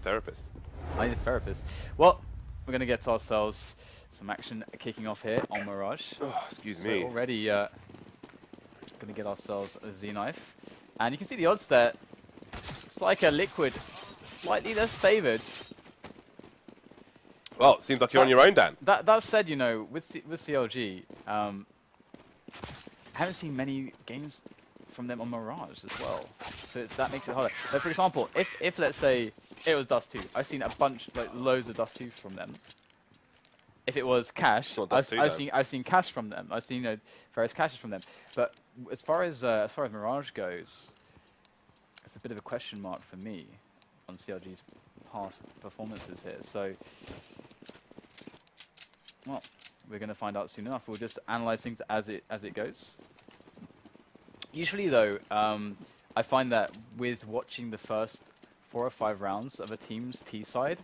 therapist. I need a therapist. Well, we're going to get ourselves some action kicking off here on Mirage. Oh, excuse so me. Already going to get ourselves a Z-Knife. And you can see the odds there. It's like a Liquid, slightly less favored. Well, it seems like you're on your own, Dan. That said, you know, with CLG, I haven't seen many games from them on Mirage as well. So that makes it harder. Like, for example, if let's say it was Dust 2, I've seen a bunch, like loads of Dust 2s from them. If it was Cash, I've seen Cash from them. I've seen, you know, various Caches from them. But as far as Mirage goes, it's a bit of a question mark for me on CLG's past performances here. So, well, we're going to find out soon enough. We'll just analyze things as it goes. Usually, though, I find that with watching the first 4 or 5 rounds of a team's T side,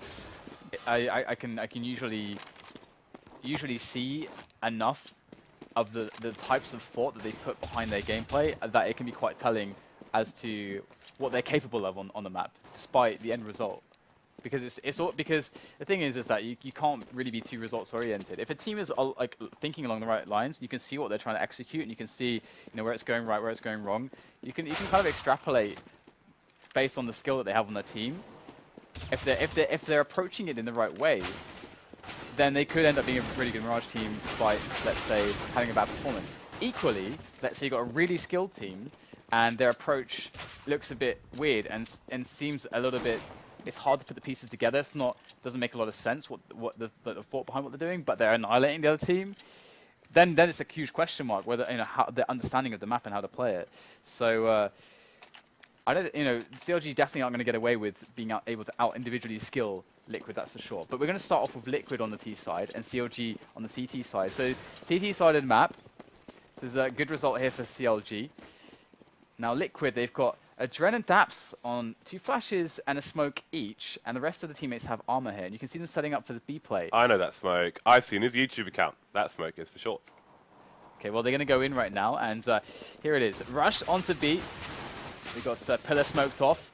I can usually see enough of the types of thought that they put behind their gameplay that it can be quite telling as to what they're capable of on the map, despite the end result. Because because the thing is that you can't really be too results oriented. If a team is like thinking along the right lines, you can see what they're trying to execute, and you can see, you know, where it's going right, where it's going wrong. You can kind of extrapolate based on the skill that they have on their team. If they're approaching it in the right way, then they could end up being a really good Mirage team, despite, let's say, having a bad performance. Equally, let's say you've got a really skilled team, and their approach looks a bit weird and seems a little bit. It's hard to put the pieces together. It's not, doesn't make a lot of sense what the thought behind what they're doing, but they're annihilating the other team. Then it's a huge question mark whether, you know, how the understanding of the map and how to play it. So I don't, you know, CLG definitely aren't going to get away with being able to out individually skill Liquid, that's for sure. But we're going to start off with Liquid on the T side and CLG on the CT side. So CT sided map. So there's a good result here for CLG. Now Liquid, they've got a Dren and Daps on 2 flashes and a smoke each, and the rest of the teammates have armor here. And you can see them setting up for the B play. I know that smoke. I've seen his YouTube account. That smoke is for short. Okay, well, they're going to go in right now, and here it is. Rush onto B. We've got Pillar smoked off.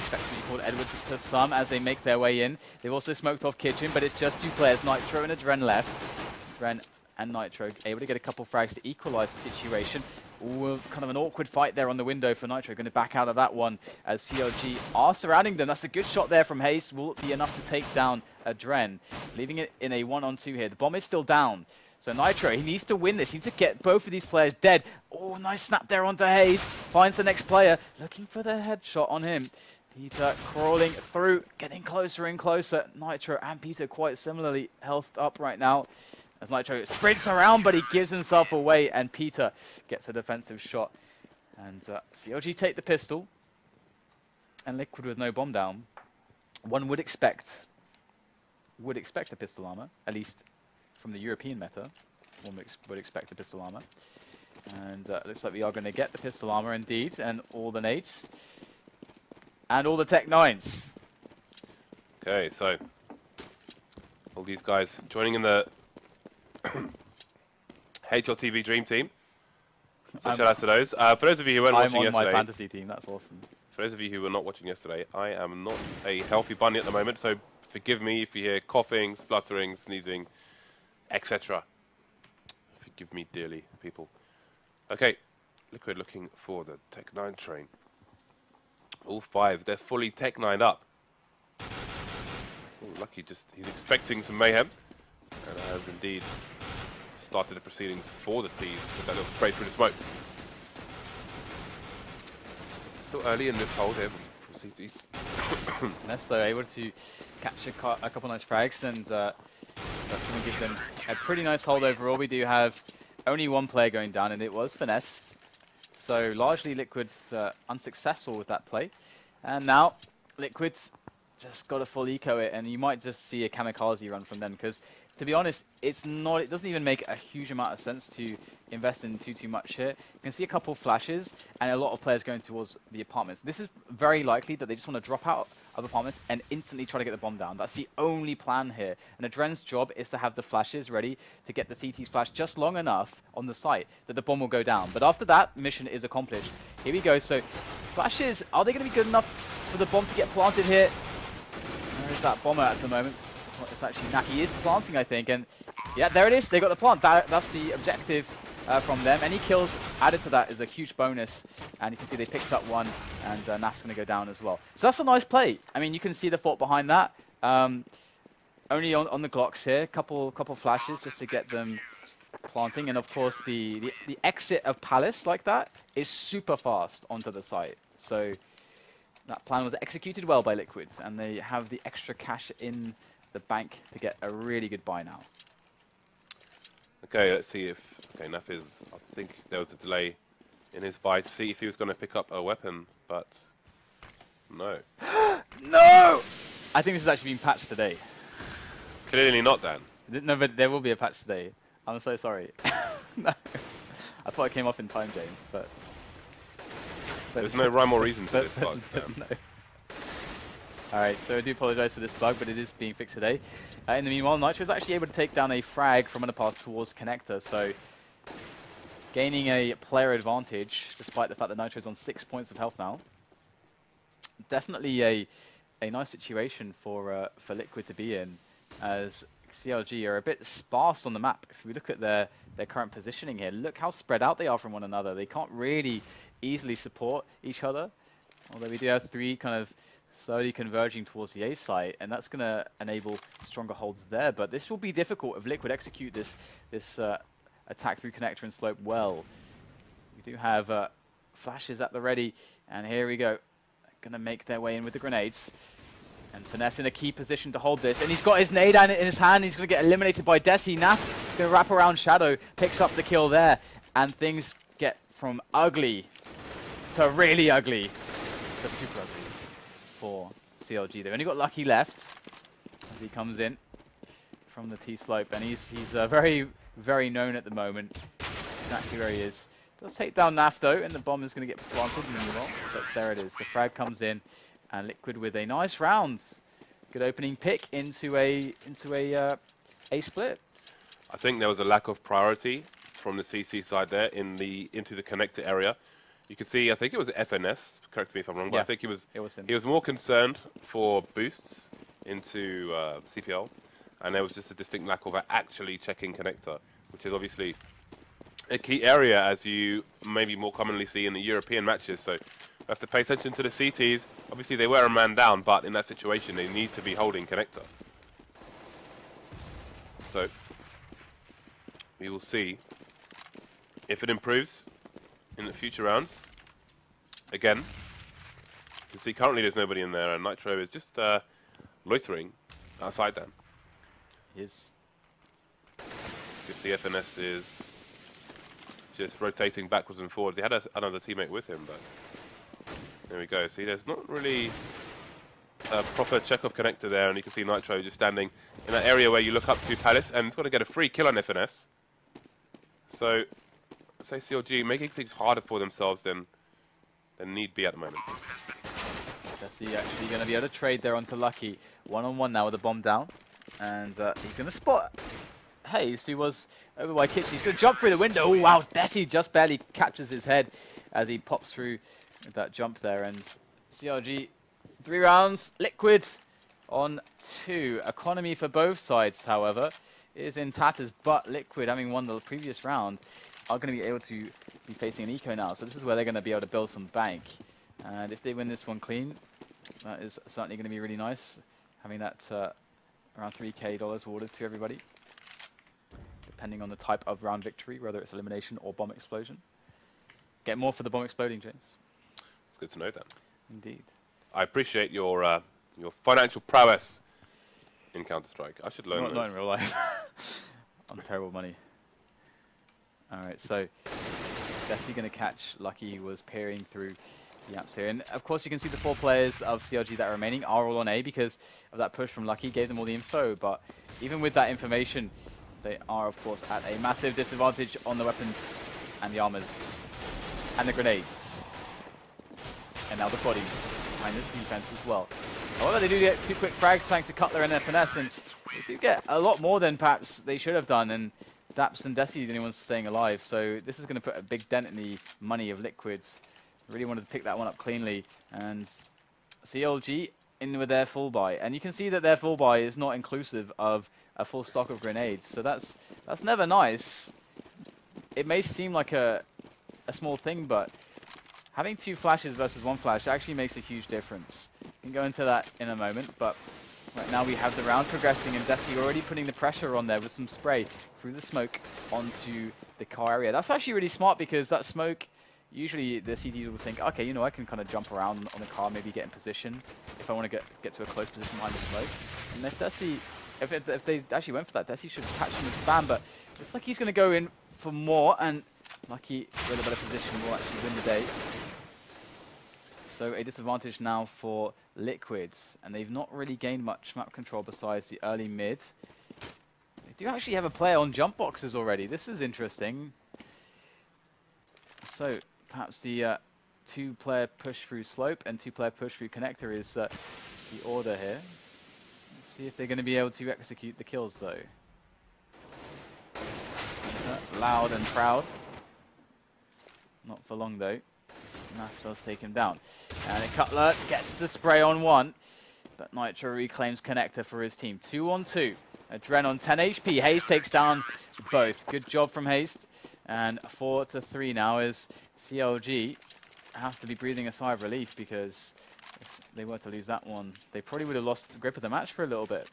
Effectively called Edward to some as they make their way in. They've also smoked off Kitchen, but it's just 2 players, Nitro and a Dren left. Dren and Nitro able to get a couple frags to equalize the situation. Ooh, kind of an awkward fight there on the window for Nitro. Going to back out of that one as CLG are surrounding them. That's a good shot there from Haste. Will it be enough to take down a Dren? Leaving it in a 1-on-2 here. The bomb is still down. So Nitro, he needs to win this. He needs to get both of these players dead. Oh, nice snap there onto Haste. Finds the next player. Looking for the headshot on him. Peter crawling through, getting closer and closer. Nitro and Peter quite similarly healthed up right now. As Nitro sprints around, but he gives himself away, and Peter gets a defensive shot. And CLG take the pistol, and Liquid with no bomb down. One would expect a pistol armor, at least from the European meta. One would expect a pistol armor. And looks like we are going to get the pistol armor indeed, and all the nades. And all the Tech 9s. Okay, so all these guys joining in the HLTV Dream Team. So shout out to those. For those of you who weren't watching yesterday, I'm on my fantasy team. That's awesome. For those of you who were not watching yesterday, I am not a healthy bunny at the moment, so forgive me if you hear coughing, spluttering, sneezing, etc. Forgive me dearly, people. Okay, Liquid looking for the Tech 9 train. All 5, they're fully Tech 9'd up. Ooh, lucky, he's expecting some mayhem. And has indeed started the proceedings for the T's with that little spray through the smoke. Still early in this hold here from CT's. Nesto able to catch a couple nice frags, and that's going to give them a pretty nice hold overall. We do have only 1 player going down, and it was Finesse. So largely Liquid's unsuccessful with that play. And now Liquid's just got to full eco it, and you might just see a kamikaze run from them, because to be honest, it doesn't even make a huge amount of sense to invest in too much here. You can see a couple flashes and a lot of players going towards the apartments. This is very likely that they just want to drop out of apartments and instantly try to get the bomb down. That's the only plan here. And Adren's job is to have the flashes ready to get the CT's flash just long enough on the site that the bomb will go down. But after that, mission is accomplished. Here we go. So flashes, are they going to be good enough for the bomb to get planted here? There's that bomber at the moment. It's actually Naki is planting, I think, and yeah, there it is. They got the plant. That's the objective from them. Any kills added to that is a huge bonus, and you can see they picked up one, and Naf's going to go down as well. So that's a nice play. I mean, you can see the thought behind that. Only on the Glocks here, couple flashes just to get them planting, and of course the exit of Palace like that is super fast onto the site. So that plan was executed well by Liquids, and they have the extra cash in the bank to get a really good buy now. Okay, let's see if... Okay, Naf is... I think there was a delay in his buy to see if he was going to pick up a weapon, but... No. No! I think this has actually been patched today. Clearly not, Dan. No, but there will be a patch today. I'm so sorry. No. I thought it came off in time, James, but there's no rhyme or reason to this bug. No. Alright, so I do apologize for this bug, but it is being fixed today. In the meanwhile, Nitro is actually able to take down a frag from underpass towards Connector, so gaining a player advantage, despite the fact that Nitro is on 6 points of health now. Definitely a nice situation for Liquid to be in, as CLG are a bit sparse on the map. If we look at their current positioning here, look how spread out they are from one another. They can't really easily support each other, although we do have three kind of slowly converging towards the A site, and that's going to enable stronger holds there. But this will be difficult if Liquid execute this attack through Connector and Slope well. We do have flashes at the ready, and here we go. Going to make their way in with the grenades. And Finesse in a key position to hold this. And he's got his nade in his hand. He's going to get eliminated by Desi. Naf going to wrap around Shadow, picks up the kill there. And things get from ugly to really ugly to super ugly for CLG. They've only got Lucky left as he comes in from the T-slope. And he's very, very known at the moment. Exactly where he is. Does take down Naf though, and the bomb is going to get planted in the middle. But there it is. The frag comes in. And Liquid with a nice round. Good opening pick into a split. I think there was a lack of priority from the CC side there into the connector area. You could see, I think it was FNS, correct me if I'm wrong, but yeah, I think he was more concerned for boosts into CPL, and there was just a distinct lack of actually checking connector, which is obviously a key area, as you maybe more commonly see in the European matches. So have to pay attention to the CTs. Obviously, they were a man down, but in that situation, they need to be holding connector. So we will see if it improves in the future rounds. Again, you can see currently there's nobody in there, and Nitro is just loitering outside them. Yes. You can see FNS is just rotating backwards and forwards. He had another teammate with him, but there we go. See, there's not really a proper check of connector there, and you can see Nitro just standing in that area where you look up to Palace, and it's got to get a free kill on FNS. So, say CLG making things harder for themselves than need be at the moment. Desi actually going to be able to trade there onto Lucky. One-on-one now with the bomb down, and he's going to spot Hayes, who was over by Kitchen. He's going to jump through the window. Oh, wow, Desi just barely catches his head as he pops through that jump there, and CLG 3 rounds, Liquid on 2. Economy for both sides, however, is in tatters, but Liquid, having won the previous round, are going to be able to be facing an eco now, so this is where they're going to be able to build some bank. And if they win this one clean, that is certainly going to be really nice, having that around $3K awarded to everybody, depending on the type of round victory, whether it's elimination or bomb explosion. Get more for the bomb exploding, James. Good to know that. Indeed. I appreciate your financial prowess in Counter-Strike. I should learn those. Not in real life. On terrible money. Alright, so Desi going to catch Lucky, who was peering through the apps here. And of course you can see the 4 players of CLG that are remaining are all on A because of that push from Lucky, gave them all the info. But even with that information, they are of course at a massive disadvantage on the weapons and the armors and the grenades. And now the bodies behind this defense as well. However, they do get 2 quick frags thanks to Cutler and FNS, and they do get a lot more than perhaps they should have done, and Daps and Desi are the only ones staying alive, so this is going to put a big dent in the money of Liquids. Really wanted to pick that one up cleanly, and CLG in with their full buy, and you can see that their full buy is not inclusive of a full stock of grenades. So that's never nice. It may seem like a small thing, but having 2 flashes versus 1 flash actually makes a huge difference. We can go into that in a moment, but right now we have the round progressing, and Desi already putting the pressure on there with some spray through the smoke onto the car area. That's actually really smart, because that smoke, usually the CTs will think, okay, you know, I can kind of jump around on the car, maybe get in position if I want to get to a close position behind the smoke. And if Desi, if they actually went for that, Desi should catch him and spam, but looks like he's going to go in for more, and Lucky with a better position will actually win the day. So a disadvantage now for Liquids, and they've not really gained much map control besides the early mid. They do actually have a player on jump boxes already. This is interesting. So perhaps the 2-player push through slope and 2-player push through connector is the order here. Let's see if they're going to be able to execute the kills though. Loud and proud. Not for long though. Naff does take him down. And Cutler gets the spray on 1. But Nitro reclaims connector for his team. 2 on 2. Adren on 10 HP. Hayes takes down both. Good job from Hayes. And 4 to 3 now as CLG have to be breathing a sigh of relief, because if they were to lose that one, they probably would have lost the grip of the match for a little bit.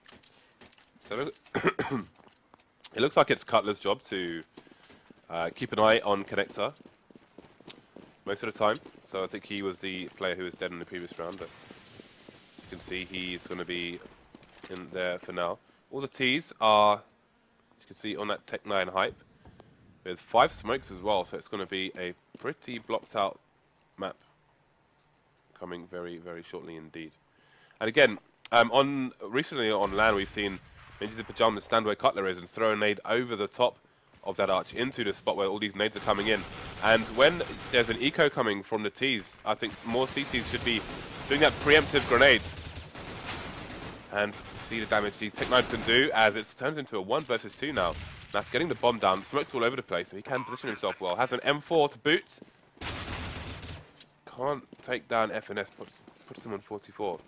So it looks like it's Cutler's job to keep an eye on connector most of the time. So I think he was the player who was dead in the previous round, but as you can see, he's going to be in there for now. All the T's are, as you can see, on that Tech 9 hype, with 5 smokes as well, so it's going to be a pretty blocked out map coming very, very shortly indeed. And again, recently on LAN we've seen Ninjas in Pajamas stand where Cutler is and throw a nade over the top of that arch into the spot where all these nades are coming in. And when there's an eco coming from the T's, I think more CTs should be doing that preemptive grenade. And see the damage these Tech 9s can do as it turns into a 1 versus 2 now. Now getting the bomb down, smoke's all over the place, so he can position himself well. Has an M4 to boot. Can't take down FNS, puts him on 44.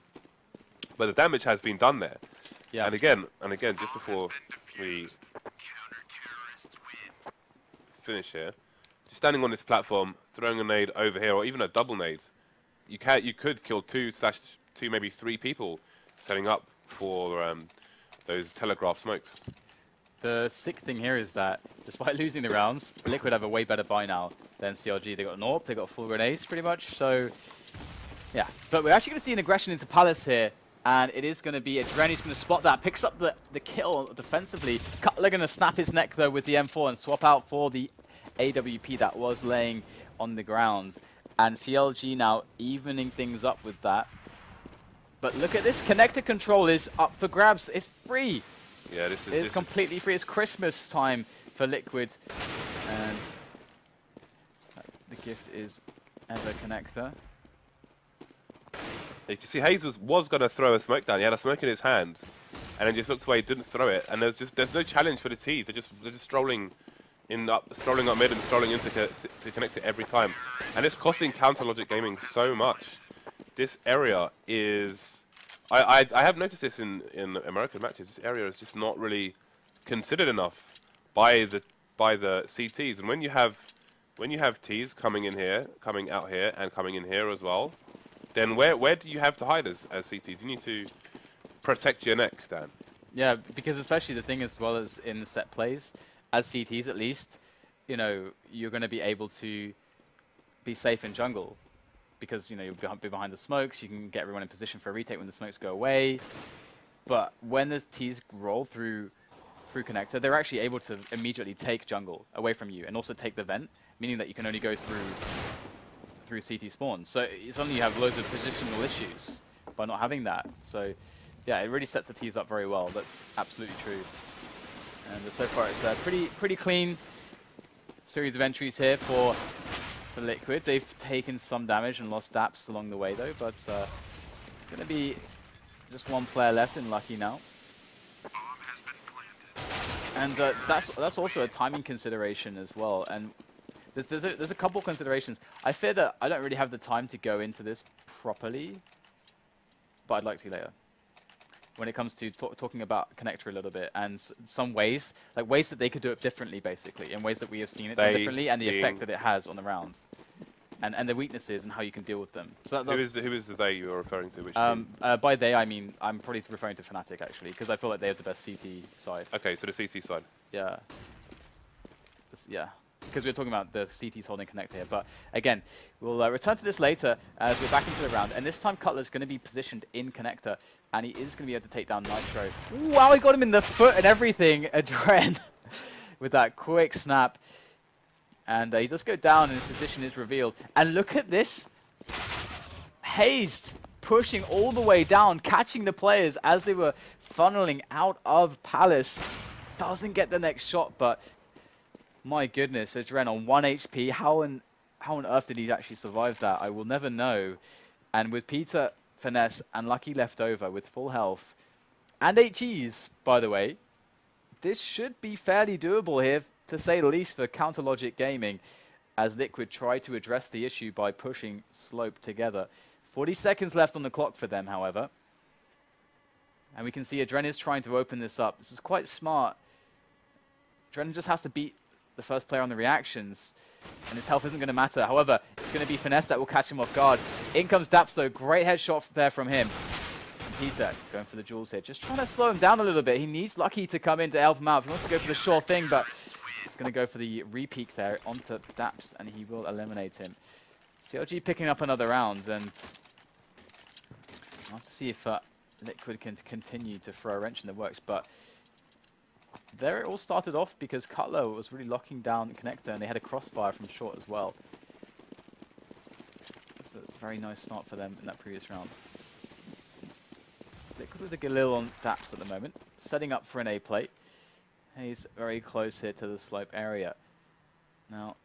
But the damage has been done there. Yeah. And again, just before we finish here, just standing on this platform, throwing a nade over here, or even a double nade, you could kill 2, maybe 3 people setting up for those telegraph smokes. The sick thing here is that, despite losing the rounds, Liquid have a way better buy now than CLG. They got an AWP, they got full grenades pretty much, so yeah. But we're actually going to see an aggression into Palace here, and it is going to be Adren who's going to spot that, picks up the kill defensively. Cutler going to snap his neck though with the M4 and swap out for the AWP that was laying on the ground. And CLG now evening things up with that. But look at this, connector control is up for grabs, it's free. Yeah, It's completely free. It's Christmas time for Liquid, and the gift is Ever Connector. You can see Hayes was going to throw a smoke down. He had a smoke in his hand, and then just looked away, didn't throw it. And there's no challenge for the T's. They're just strolling up mid and strolling into to connect it every time. And it's costing Counter Logic Gaming so much. This area is. I have noticed this in American matches. This area is just not really considered enough by the CTs. And when you have T's coming in here, coming out here, and coming in here as well, then where do you have to hide as CTs? You need to protect your neck, Dan. Yeah, because especially the thing as well as in the set plays, as CTs at least, you know, you're going to be able to be safe in jungle. Because, you know, you'll be behind the smokes, you can get everyone in position for a retake when the smokes go away. But when the T's roll through connector, they're actually able to immediately take jungle away from you and also take the vent, meaning that you can only go through CT spawn. So suddenly you have loads of positional issues by not having that. So yeah, it really sets the T's up very well. That's absolutely true. And so far it's a pretty clean series of entries here for Liquid. They've taken some damage and lost daps along the way though, but going to be just 1 player left in Lucky now. And that's also a timing consideration as well. And there's a couple considerations. I fear that I don't really have the time to go into this properly, but I'd like to later. When it comes to talking about Connector a little bit and some ways, like ways that they could do it differently, basically, in ways that we have seen it done differently, and the effect that it has on the rounds, and the weaknesses and how you can deal with them. So who is the they you are referring to? Which by they, I mean I'm probably referring to Fnatic actually, because I feel like they have the best CT side. Okay, so the CT side. Yeah. Yeah. Because we're talking about the CTs holding Connector here. But again, we'll return to this later as we're back into the round. And this time Cutler's going to be positioned in Connector. And he is going to be able to take down Nitro. Wow, he got him in the foot and everything, Adren, with that quick snap. And he does go down and his position is revealed. And look at this. Hazed pushing all the way down, catching the players as they were funneling out of Palace. Doesn't get the next shot, but my goodness, Adren on 1 HP. How on earth did he actually survive that? I will never know. And with Peter, Finesse, and Lucky left over with full health, and HEs, by the way, this should be fairly doable here, to say the least, for Counter Logic Gaming, as Liquid try to address the issue by pushing Slope together. 40 seconds left on the clock for them, however. And we can see Adren is trying to open this up. This is quite smart. Adren just has to beat the first player on the reactions, and his health isn't going to matter. However, it's going to be Finesse that will catch him off guard. In comes Dapso. Great headshot there from him. And Peter going for the jewels here. Just trying to slow him down a little bit. He needs Lucky to come in to help him out. He wants to go for the sure thing, but he's going to go for the re-peek there onto Daps, and he will eliminate him. CLG picking up another round, and I'll have to see if Liquid can continue to throw a wrench in the works, but there it all started off because Cutler was really locking down Connector, and they had a crossfire from short as well. It's a very nice start for them in that previous round. Liquid with a Galil on Daps at the moment, setting up for an A plate. Hayes very close here to the slope area. Now,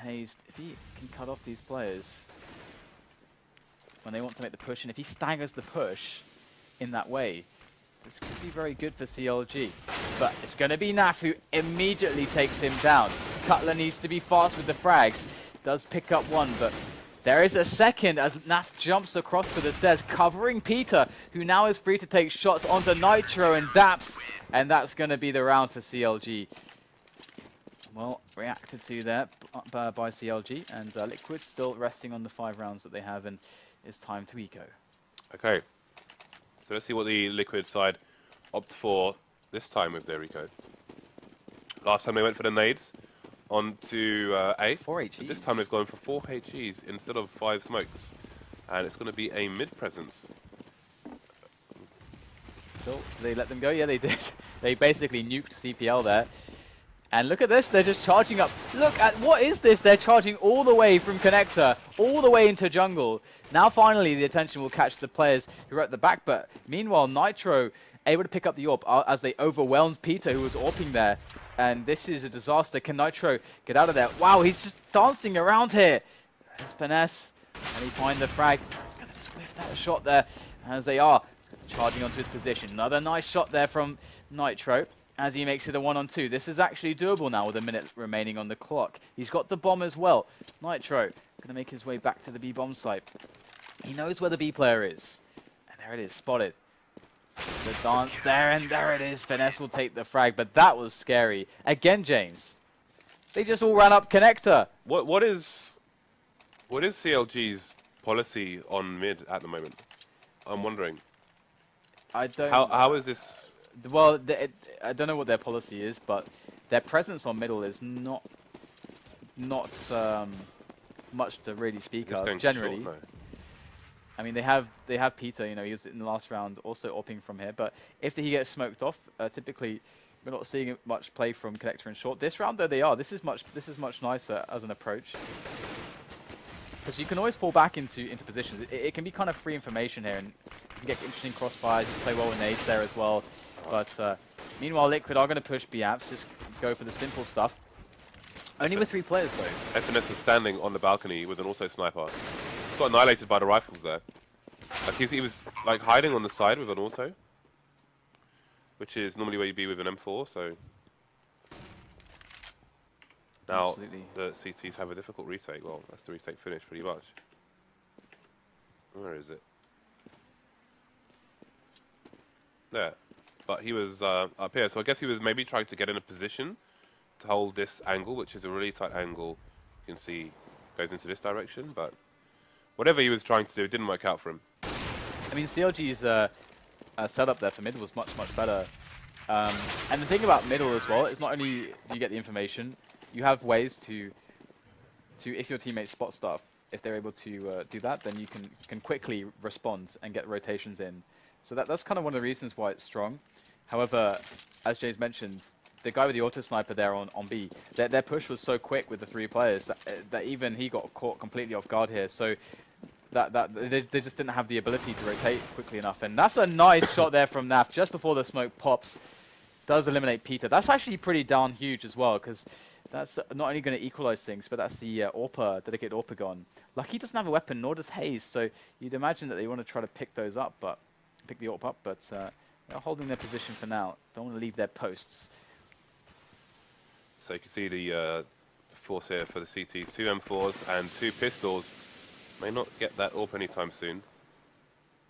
Hayes, if he can cut off these players when they want to make the push, and if he staggers the push in that way, this could be very good for CLG. But it's going to be Naf who immediately takes him down. Cutler needs to be fast with the frags. Does pick up one, but there is a second as Naf jumps across to the stairs, covering Peter, who now is free to take shots onto Nitro and Daps. And that's going to be the round for CLG. Well, reacted to there by CLG, and Liquid still resting on the 5 rounds that they have, and it's time to eco. Okay. So let's see what the Liquid side opt for this time with their eco. Last time they went for the nades onto A. 4 HEs. This time they've gone for 4 HEs instead of 5 smokes. And it's going to be a mid presence. Still, they let them go? Yeah, they did. They basically nuked CPL there. And look at this, they're just charging up. Look at, what is this? They're charging all the way from Connector, all the way into jungle. Now finally the attention will catch the players who are at the back, but meanwhile Nitro able to pick up the AWP as they overwhelmed Peter, who was AWPing there. And this is a disaster. Can Nitro get out of there? Wow, he's just dancing around here. It's Finesse, and he find the frag. He's going to just whiff that shot there, as they are charging onto his position. Another nice shot there from Nitro, as he makes it a 1-on-2. This is actually doable now with a minute remaining on the clock. He's got the bomb as well. Nitro going to make his way back to the B bomb site. He knows where the B player is. And there it is, spotted. The dance there, and there it is. Finesse will take the frag, but that was scary. Again, James. They just all ran up Connector. What is CLG's policy on mid at the moment? I'm wondering. I don't. How is this? Well, I don't know what their policy is, but their presence on middle is not much to really speak of. Generally, short, no. I mean, they have Peter. You know, he was in the last round also AWPing from here. But if he gets smoked off, typically we're not seeing much play from Connector and short. This round, though, they are. This is much nicer as an approach, because you can always fall back into positions. It can be kind of free information here, and you can get interesting crossfires. You play well with nades there as well. But meanwhile, Liquid are going to push B-apps, just go for the simple stuff. Only with 3 players, though. FNS was standing on the balcony with an auto sniper. Got annihilated by the rifles there. Like he was like hiding on the side with an auto, which is normally where you'd be with an M4. So now Absolutely. The CTs have a difficult retake. Well, that's the retake finish pretty much. Where is it? there. But he was up here, so I guess he was maybe trying to get in a position to hold this angle, which is a really tight angle. You can see goes into this direction, but whatever he was trying to do didn't work out for him. I mean, CLG's setup there for mid was much, much better. And the thing about middle as well is not only do you get the information, you have ways to if your teammates spot stuff, if they're able to do that, then you can quickly respond and get rotations in. So that's kind of one of the reasons why it's strong. However, as Jay's mentioned, the guy with the auto sniper there on B, their push was so quick with the 3 players that even he got caught completely off guard here. So they just didn't have the ability to rotate quickly enough. And that's a nice shot there from Naf just before the smoke pops. Does eliminate Peter. That's actually pretty darn huge as well, because that's not only going to equalize things, but that's the dedicated AWP gone. Lucky doesn't have a weapon, nor does Hayes, so you'd imagine that they want to try to pick those up, but pick the AWP up, but they're holding their position for now. Don't want to leave their posts. So you can see the force here for the CTs. 2 M4s and 2 pistols. May not get that AWP anytime soon,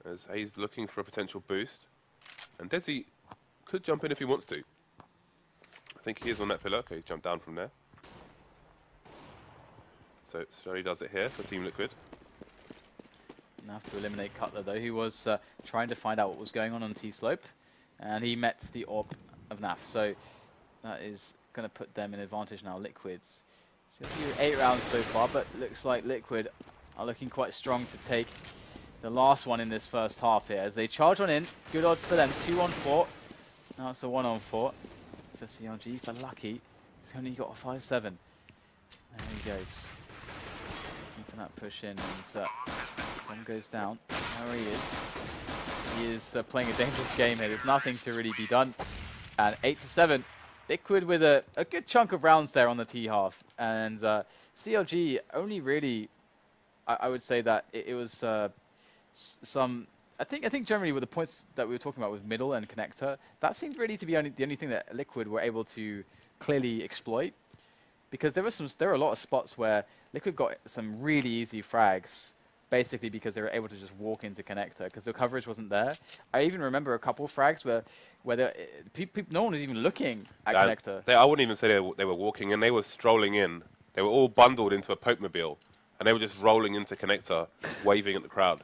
as Hayes looking for a potential boost. And Desi could jump in if he wants to. I think he is on that pillar. Okay, he's jumped down from there. So slowly does it here for Team Liquid. Enough to eliminate Cutler though. He was trying to find out what was going on T-slope, and he met the AWP of Naf. So that is going to put them in advantage now. Liquids. So 8 rounds so far, but looks like Liquid are looking quite strong to take the last one in this first half here. As they charge on in, good odds for them. 2 on 4. Now it's a 1 on 4 for CLG. For Lucky, he's only got a 5-7. There he goes. Looking for that push in, and one goes down. There he is. He is playing a dangerous game here. There's nothing to really be done. And 8-7. Liquid with a good chunk of rounds there on the T half. And CLG only really, I would say that it was some... I think generally with the points that we were talking about with middle and connector, that seemed really to be the only thing that Liquid were able to clearly exploit. Because there were a lot of spots where Liquid got some really easy frags, basically because they were able to just walk into connector, because the coverage wasn't there. I even remember a couple of frags where no one was even looking at connector. I wouldn't even say they were walking in, they were strolling in. They were all bundled into a Poke-mobile, and they were just rolling into connector, waving at the crowd.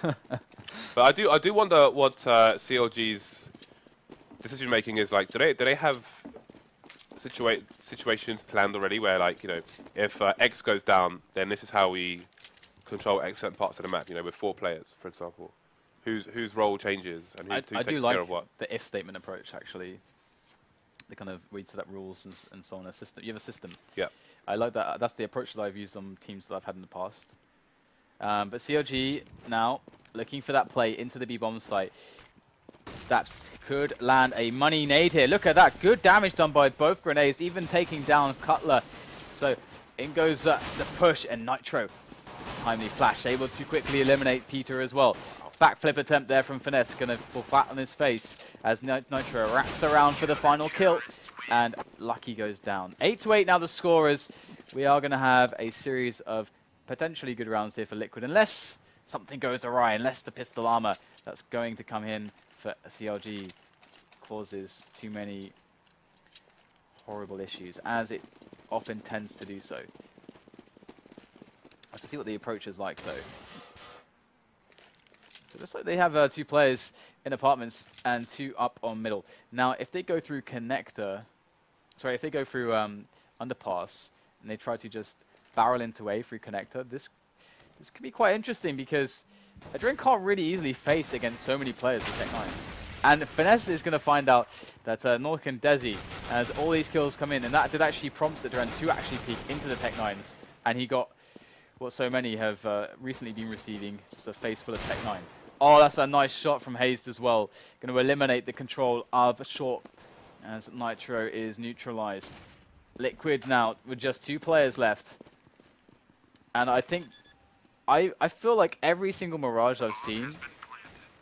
But I do wonder what CLG's decision making is like. Do they have situations planned already where, like, you know, if X goes down, then this is how we control X certain parts of the map, you know, with 4 players, for example, whose role changes and who takes care of what? The if statement approach, actually. The kind of where you set up rules and so on. A system. You have a system. Yeah. I like that. That's the approach that I've used on teams that I've had in the past. But CLG now looking for that play into the B-bomb site. That could land a money nade here. Look at that. Good damage done by both grenades, even taking down Cutler. So in goes the push, and Nitro. Timely flash, able to quickly eliminate Peter as well. Backflip attempt there from Finesse, going to fall flat on his face as Nitro wraps around for the final kill. And Lucky goes down. 8-8 now the scorers. We are going to have a series of potentially good rounds here for Liquid, unless something goes awry, unless the pistol armor that's going to come in for CLG causes too many horrible issues, as it often tends to do so. Let's see what the approach is like, though. So it looks like they have 2 players in apartments and 2 up on middle. Now, if they go through connector, sorry, if they go through underpass and they try to just barrel into A through connector, this could be quite interesting, because Adrenaline can't really easily face against so many players with Tech 9s. And Finesse is going to find out that Nork and Desi, as all these kills come in, and that did actually prompt Adrenaline to actually peek into the Tech 9s, and he got what so many have recently been receiving, just a face full of Tech 9. Oh, that's a nice shot from Hayes as well. Going to eliminate the control of short as Nitro is neutralized. Liquid now with just 2 players left. And I think, I feel like every single Mirage I've seen,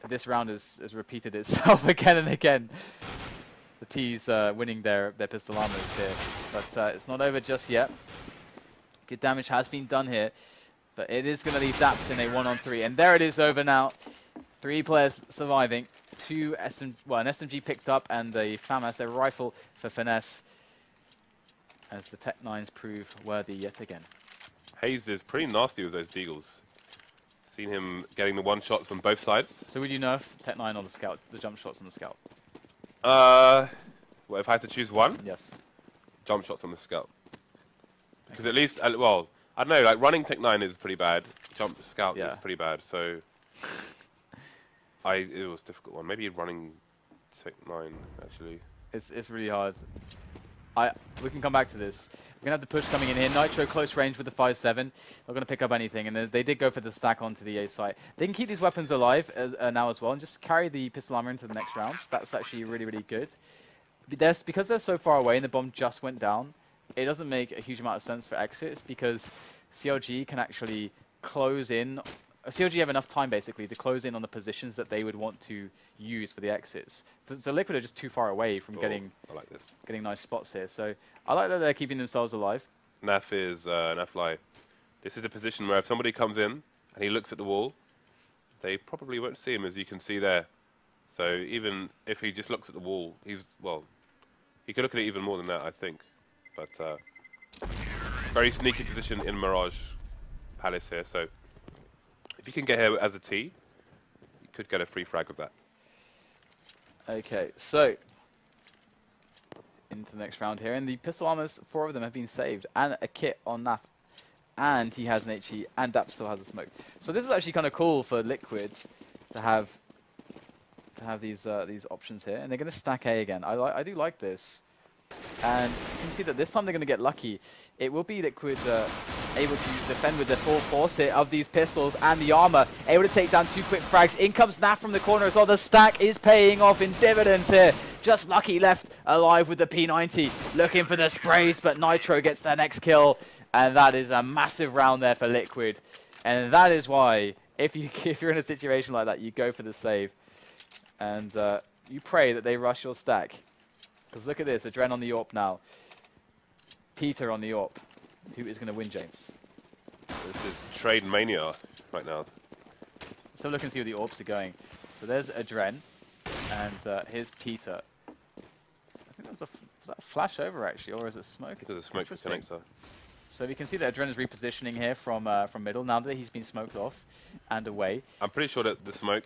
this round has repeated itself again and again. The T's winning their pistol armors here. But it's not over just yet. Good damage has been done here. But it is going to leave Daps in a 1-on-3. And there it is over now 3 players surviving. An SMG picked up and a FAMAS, a rifle for finesse, as the Tech-9s prove worthy yet again. Hayes is pretty nasty with those deagles. Seen him getting the one shots on both sides. So would you nerf Tech-9 on the scout, the jump shots on the scout? Well, if I had to choose one? Yes. Jump shots on the scout. Because at least, well, I don't know, like running Tech-9 is pretty bad. Jump scout is pretty bad, so... it was a difficult one. Maybe running Tech-9, actually. It's really hard. We can come back to this. We're going to have the push coming in here. Nitro close range with the 5-7. Not going to pick up anything. And they did go for the stack onto the A site. They can keep these weapons alive now as well and just carry the pistol armor into the next round. That's actually really, really good. Because they're so far away and the bomb just went down, it doesn't make a huge amount of sense for exits because CLG can actually close in. CLG have enough time, basically, to close in on the positions that they would want to use for the exits. So Liquid are just too far away from getting nice spots here. So I like that they're keeping themselves alive. Naf is Naf Lai. This is a position where if somebody comes in and he looks at the wall, they probably won't see him, as you can see there. So even if he just looks at the wall, he could look at it even more than that, I think. But very sneaky position in Mirage Palace here. So if you can get here as a T, you could get a free frag of that. Okay, so into the next round here, and the pistol armors, 4 of them have been saved, and a kit on Naf, and he has an HE, and Dap still has a smoke. So this is actually kind of cool for Liquid to have these options here, and they're going to stack A again. I do like this. And you can see that this time they're going to get lucky. It will be Liquid able to defend with the full force here of these pistols and the armor. Able to take down 2 quick frags. In comes Naf from the corner as well. The stack is paying off in dividends here. Just lucky left alive with the P90. Looking for the sprays, but Nitro gets their next kill. And that is a massive round there for Liquid. And that is why, if you're in a situation like that, you go for the save. And you pray that they rush your stack. Because look at this, Adren on the AWP now. Peter on the AWP. Who is going to win, James? This is trade mania right now. So look and see where the AWPs are going. So there's Adren, and here's Peter. I think was that a flash over actually, or is it smoke? Because of smoke for connector. So we can see that Adren is repositioning here from middle now that he's been smoked off and away. I'm pretty sure that the smoke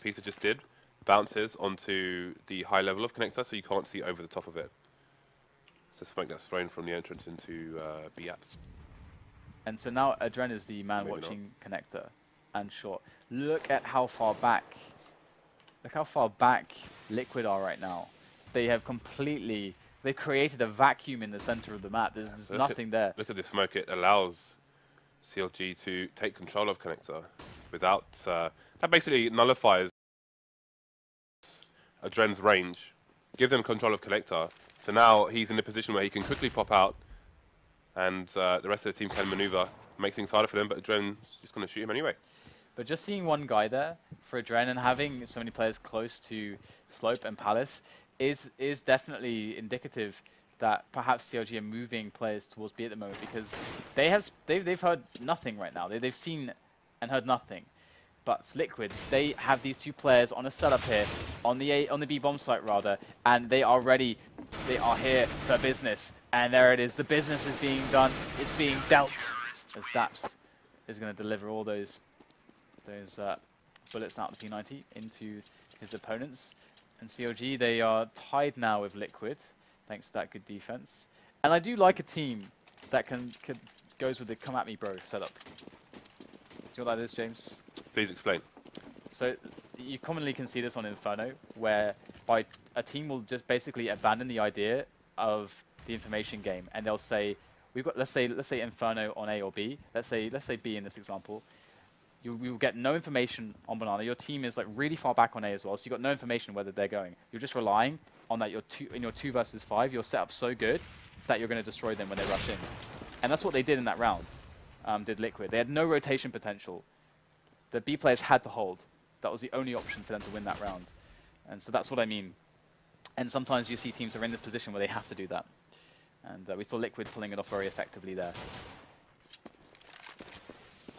Peter just did bounces onto the high level of connector, so you can't see over the top of it. It's the smoke that's thrown from the entrance into B apps. And so now Adren is the man watching connector and short. Look at how far back. Look how far back Liquid are right now. They have they created a vacuum in the center of the map. There's nothing there. Look at this smoke. It allows CLG to take control of connector without... that basically nullifies Adren's range, gives him control of connector. So now he's in a position where he can quickly pop out, and the rest of the team can maneuver. Makes things harder for them, but Adren's just going to shoot him anyway. But just seeing one guy there for Adren and having so many players close to Slope and Palace is definitely indicative that perhaps CLG are moving players towards B at the moment, because they've heard nothing right now. They've seen and heard nothing. But Liquid, they have these 2 players on a setup here, on the B bomb site rather, and they are ready. They are here for business. And there it is. The business is being done. It's being dealt. As Daps is going to deliver all those bullets out of the P90 into his opponents. And CLG, they are tied now with Liquid, thanks to that good defense. And I do like a team that goes with the come at me bro setup. Do you know what that is, James? Please explain. So you commonly can see this on Inferno, where a team will just basically abandon the idea of the information game, and they'll say, we've got let's say Inferno on A or B. Let's say B in this example. You will get no information on Banana. Your team is like really far back on A as well, so you've got no information whether they're going. You're just relying on that. In your 2 versus 5, your setup's so good that you're going to destroy them when they rush in, and that's what they did in that round. Did Liquid. They had no rotation potential. The B players had to hold. That was the only option for them to win that round. And so that's what I mean. And sometimes you see teams are in the position where they have to do that. And we saw Liquid pulling it off very effectively there.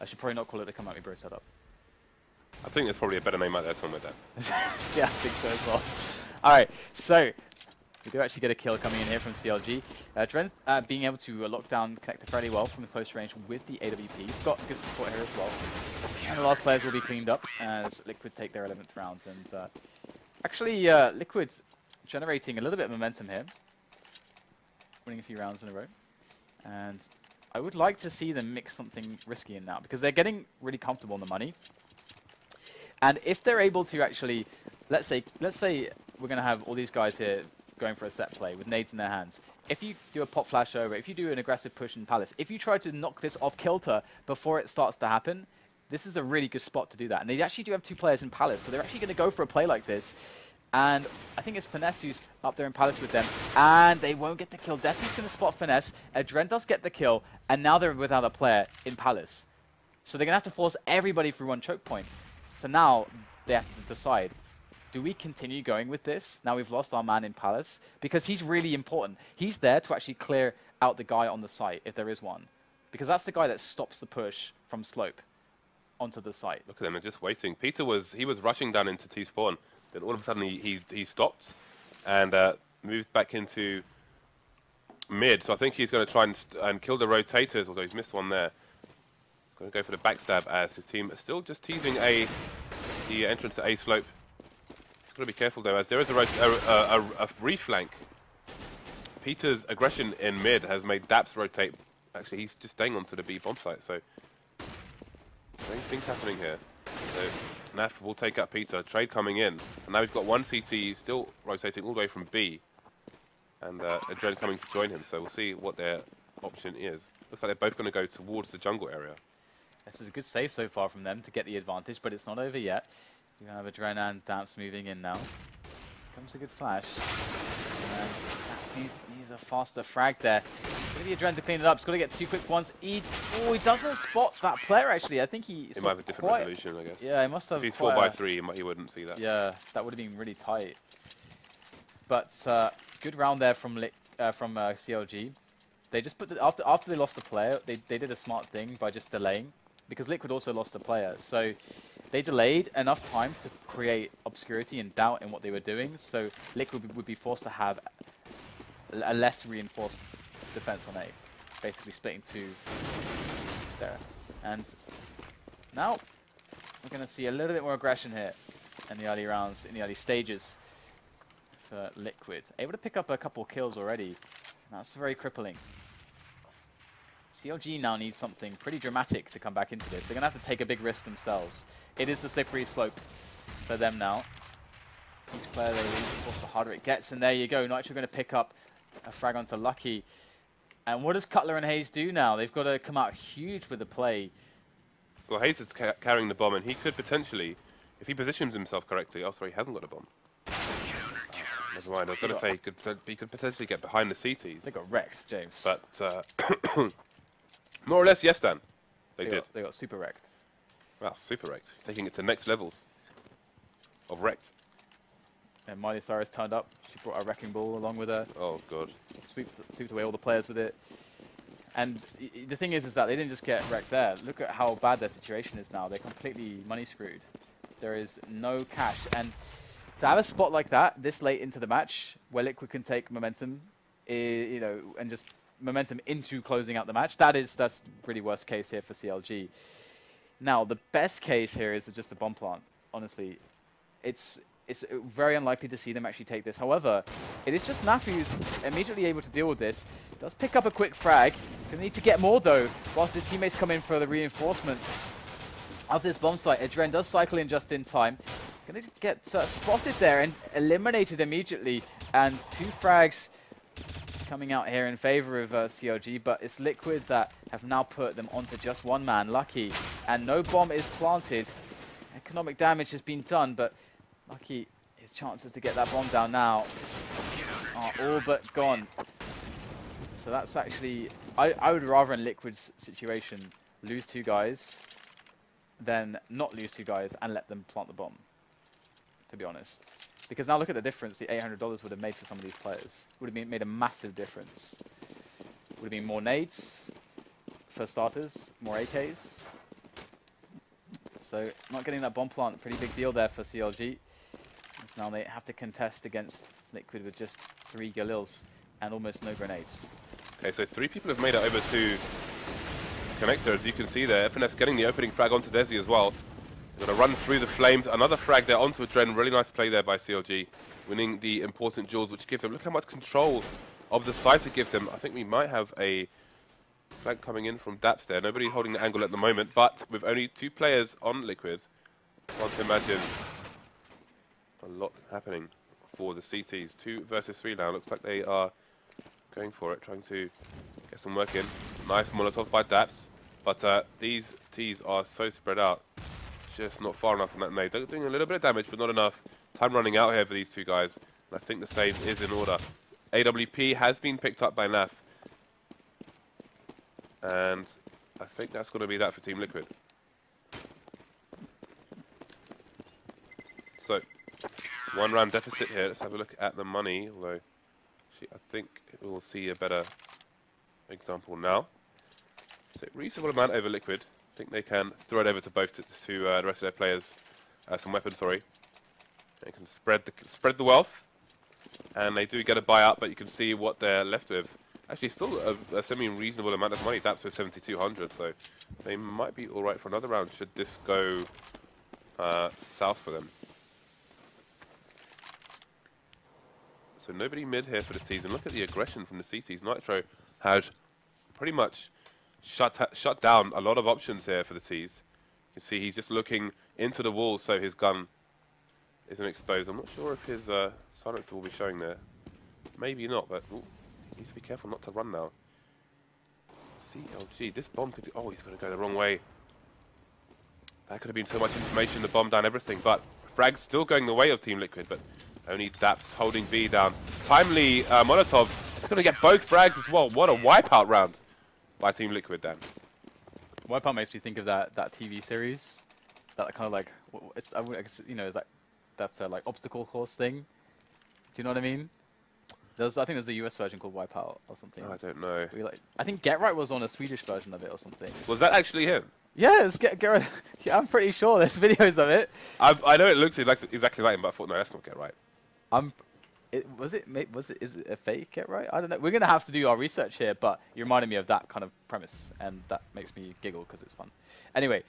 I should probably not call it a come at me bro setup. I think there's probably a better name out there somewhere there. Yeah, I think so as well. All right, so we do actually get a kill coming in here from CLG. Dren being able to lock down Connector fairly well from the close range with the AWP. He's got good support here as well. And the last players will be cleaned up as Liquid take their 11th round. And actually, Liquid's generating a little bit of momentum here, winning a few rounds in a row. And I would like to see them mix something risky in now, because they're getting really comfortable on the money. And if they're able to actually, let's say we're going to have all these guys here going for a set play with nades in their hands. If you do a pop flash over, if you do an aggressive push in Palace, if you try to knock this off kilter before it starts to happen, this is a really good spot to do that. And they actually do have 2 players in Palace, so they're actually going to go for a play like this. And I think it's Finesse who's up there in Palace with them. And they won't get the kill. Desi's going to spot Finesse. Dren does get the kill. And now they're without a player in Palace. So they're going to have to force everybody through one choke point. So now they have to decide, do we continue going with this? Now we've lost our man in Palace. Because he's really important. He's there to actually clear out the guy on the site, if there is one. Because that's the guy that stops the push from slope onto the site. Look at them, they're just waiting. Peter was rushing down into T-spawn. Then all of a sudden he stopped and moved back into mid. So I think he's going to try and kill the rotators, although he's missed one there. Going to go for the backstab as his team is still just teasing the entrance to A slope. He's got to be careful though, as there is a reflank. Peter's aggression in mid has made Daps rotate. Actually, he's just staying onto the B bomb site. So strange things happening here. So Naf will take out Peter. Trade coming in. And now we've got one CT still rotating all the way from B. And a Dren coming to join him. So we'll see what their option is. Looks like they're both going to go towards the jungle area. This is a good save so far from them to get the advantage, but it's not over yet. You have a Dren and Daps moving in now. Comes a good flash. And Daps needs a faster frag there. Gonna be a Dren to clean it up. He's got to get 2 quick ones. He doesn't spot that player actually. I think he might have a different resolution, I guess. Yeah, he must have. If he's 4x3, he wouldn't see that. Yeah, that would have been really tight. But good round there from CLG. They just put after they lost the player, they did a smart thing by just delaying, because Liquid also lost a player. So they delayed enough time to create obscurity and doubt in what they were doing. So Liquid would be forced to have a less reinforced defense on A, basically splitting 2 there. And now we're going to see a little bit more aggression here in the early rounds, in the early stages for Liquid. Able to pick up a couple kills already. That's very crippling. CLG now needs something pretty dramatic to come back into this. They're going to have to take a big risk themselves. It is the slippery slope for them now. Each player they lose, of course, the harder it gets. And there you go. Nitro going to pick up a frag onto Lucky. And what does Cutler and Hayes do now? They've got to come out huge with the play. Well, Hayes is carrying the bomb, and he could potentially, if he positions himself correctly... Oh, sorry, he hasn't got a bomb. Never mind, I was going to say he could potentially get behind the CTs. They got wrecked, James. But more or less, yes, Dan. They did. They got super wrecked. Wow, super wrecked. Taking it to next levels of wrecked. And Miley Cyrus turned up. She brought a wrecking ball along with her. Oh, God. Swept away all the players with it. And the thing is that they didn't just get wrecked there. Look at how bad their situation is now. They're completely money screwed. There is no cash. And to have a spot like that this late into the match, where Liquid can take momentum, you know, and just momentum into closing out the match, that's really worst case here for CLG. Now, the best case here is just a bomb plant. Honestly, it's very unlikely to see them actually take this. However, it is just Naf who's immediately able to deal with this. Does pick up a quick frag. Gonna need to get more though, whilst his teammates come in for the reinforcement of this bomb site. Adren does cycle in just in time. Gonna get spotted there and eliminated immediately. And 2 frags coming out here in favor of CLG, but it's Liquid that have now put them onto just 1 man, Lucky. And no bomb is planted. Economic damage has been done, but Lucky, his chances to get that bomb down now are all but gone. So that's actually... I would rather in Liquid's situation lose 2 guys than not lose 2 guys and let them plant the bomb, to be honest. Because now look at the difference the $800 would have made for some of these players. Would have made a massive difference. Would have been more nades, for starters, more AKs. So not getting that bomb plant, pretty big deal there for CLG. So now they have to contest against Liquid with just 3 Galils and almost no grenades. Okay, so 3 people have made it over to connector, as you can see there. FNS getting the opening frag onto Desi as well. They're going to run through the flames. Another frag there onto a Dren. Really nice play there by CLG, winning the important jewels, which gives them, look how much control of the site it gives them. I think we might have a flag coming in from Daps there. Nobody holding the angle at the moment, but with only 2 players on Liquid, I can't imagine a lot happening for the CTs. 2 versus 3 now. Looks like they are going for it, trying to get some work in. Nice Molotov by Daps, but these Ts are so spread out. Just not far enough from that nade. They're doing a little bit of damage, but not enough. Time running out here for these 2 guys. And I think the save is in order. AWP has been picked up by NAF. And I think that's going to be that for Team Liquid. So, 1 round deficit here. Let's have a look at the money. Although, actually, I think we'll see a better example now. So, reasonable amount over Liquid. I think they can throw it over to both to the rest of their players. Some weapons, sorry. They can spread the wealth. And they do get a buyout, but you can see what they're left with. Actually, still a semi-reasonable amount of money. That's with 7,200, so they might be all right for another round should this go south for them. So nobody mid here for the season. Look at the aggression from the CTs. Nitro had pretty much shut down a lot of options here for the T's. You can see he's just looking into the wall so his gun isn't exposed. I'm not sure if his silencer will be showing there. Maybe not, but ooh, he needs to be careful not to run now. CLG, this bomb could... Oh, he's going to go the wrong way. That could have been so much information, the bomb down everything, but frag's still going the way of Team Liquid, but only Daps holding B down. Timely Molotov, it's going to get both frags as well. What a wipeout round by Team Liquid, Dan. Wipeout makes me think of that TV series, that kind of like, I guess, you know, is that's a like obstacle course thing. Do you know what I mean? I think there's a US version called Wipeout or something. I don't know. I think Get Right was on a Swedish version of it or something. Was that actually him? Yeah, it's Get Right. Yeah, I'm pretty sure there's videos of it. I know it looks exactly like him, but I thought, no, that's not Get Right. Is it a fake Get Right? I don't know. We're gonna have to do our research here, but you reminded me of that kind of premise, and that makes me giggle because it's fun. Anyway,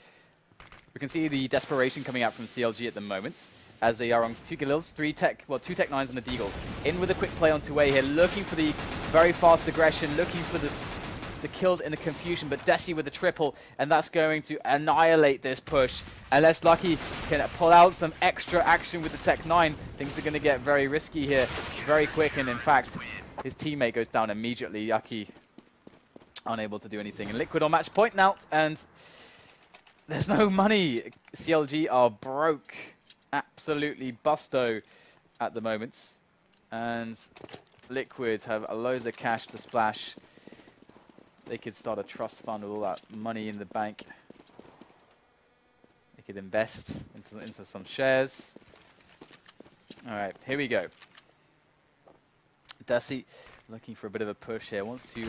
we can see the desperation coming out from CLG at the moment, as they are on 2 Galils, 2 Tech 9s and a Deagle. In with a quick play on 2A here, looking for the very fast aggression, looking for the kills in the confusion, but Desi with the triple, and that's going to annihilate this push. Unless Lucky can pull out some extra action with the Tech 9, things are going to get very risky here, very quick, and in fact, his teammate goes down immediately. Lucky unable to do anything. And Liquid on match point now, and there's no money. CLG are broke. Absolutely busto at the moment. And Liquid have loads of cash to splash. They could start a trust fund with all that money in the bank. They could invest into some shares. Alright, here we go. Desi looking for a bit of a push here. Wants to be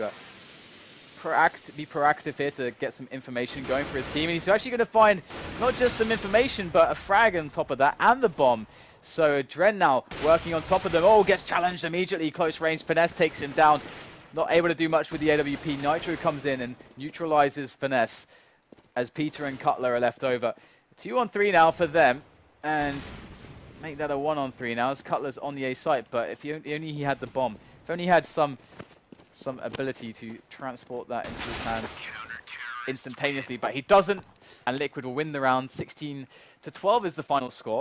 proactive here to get some information going for his team. And he's actually going to find not just some information, but a frag on top of that and the bomb. So Dren now working on top of them. Oh, gets challenged immediately. Close range. Finesse takes him down. Not able to do much with the AWP. Nitro comes in and neutralizes Finesse as Peter and Cutler are left over. 2-on-3 now for them. And make that a 1-on-3 now as Cutler's on the A site. But if only he had the bomb. If only he had some ability to transport that into his hands instantaneously, but he doesn't, and Liquid will win the round. 16-12 is the final score.